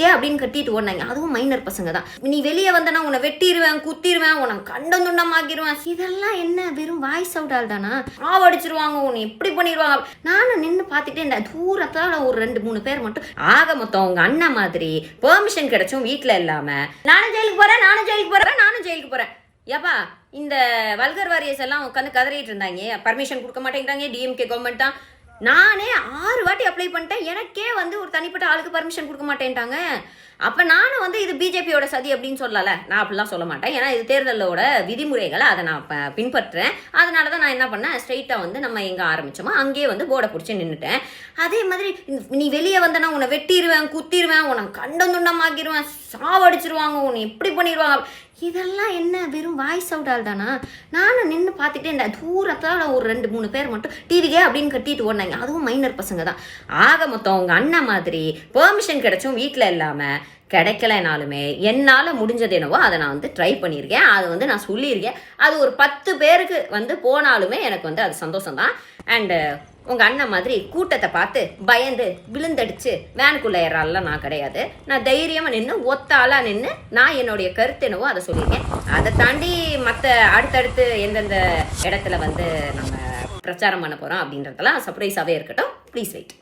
TVK அப்படின்னு கட்டிட்டு ஓடினாங்க. அதுவும் மைனர் பசங்க தான். நீ வெளியே வந்தனா உன்னை வெட்டிடுவேன், குத்திடுவேன், உனக்கு கண்டம் துண்டமாக்கிடுவேன். இதெல்லாம் என்ன வெறும் வாய்ஸ் அவுட் ஆள் தானா? ஆவடிச்சிருவாங்க, உன்னை எப்படி பண்ணிடுவாங்க. நானும் நின்று பார்த்துட்டே இந்த தூரத்தால ஒரு 2-3 பேர் மட்டும் ஆக மொத்தம் உங்க அண்ணன் மாதிரி பெர்மிஷன் கிடைச்சும் வீட்டுல இல்லாம நானும் ஜெயிலுக்கு போறேன். ஏப்பா இந்த வல்கர் வாரியர்ஸ் எல்லாம் உட்காந்து கதறிட்டு இருந்தாங்க, பர்மிஷன் கொடுக்க மாட்டேங்கிறாங்க, டிஎம்கே கவர்மெண்ட் தான். நானே 6 வாட்டி அப்ளை பண்ணிட்டேன், எனக்கே ஒரு தனிப்பட்ட ஆளுக்கு பர்மிஷன் கொடுக்க மாட்டேன்ட்டாங்க. அப்போ நானும் இது பிஜேபியோட சதி அப்படின்னு சொல்லல. நான் அப்படிலாம் சொல்ல மாட்டேன், ஏன்னா இது தேர்தலோட விதிமுறைகளை அதை நான் பின்பற்றுறேன். அதனால தான் நான் என்ன பண்ணேன், ஸ்ட்ரெயிட்டாக நம்ம எங்கே ஆரம்பித்தோமோ அங்கேயே போர்டை பிடிச்சி நின்றுட்டேன். அதே மாதிரி நீ வெளியே வந்தனா உன்னை வெட்டிடுவேன், குத்திடுவேன், உனக்கு கண்டம் துண்டமாக்கிடுவேன், சாவடிச்சிருவாங்க, உன்னை எப்படி பண்ணிடுவாங்க. இதெல்லாம் என்ன வெறும் வாய்ஸ் அவுட் ஆள் தானா? நானும் நின்று பார்த்துட்டே இந்த தூரத்தால் ஒரு 2-3 பேர் மட்டும் டிவிகே அப்படின்னு கட்டிட்டு ஓடினாங்க. அதுவும் மைனர் பசங்க தான். ஆக மொத்தம் உங்கள் அண்ணன் மாதிரி பெர்மிஷன் கிடைச்சும் வீட்டில் இல்லாமல் கிடைக்கலனாலுமே என்னால் முடிஞ்சது என்னவோ அதை நான் ட்ரை பண்ணியிருக்கேன். அது நான் சொல்லியிருக்கேன். அது ஒரு 10 பேருக்கு போனாலுமே எனக்கு அது சந்தோஷம் தான். அண்டு உங்கள் அண்ணன் மாதிரி கூட்டத்தை பார்த்து பயந்து விழுந்தடிச்சு வேனுக்குள்ளே ஏறாலாம் நான் கிடையாது. நான் தைரியமாக நின்று ஒத்தாளாக நின்று நான் என்னுடைய கருத்து என்னவோ அதை சொல்லியிருக்கேன். அதை தாண்டி மற்ற அடுத்தடுத்து எந்தெந்த இடத்துல நம்ம பிரச்சாரம் பண்ண போகிறோம் அப்படின்றதெல்லாம் சர்ப்ரைஸாகவே இருக்கட்டும். Please wait.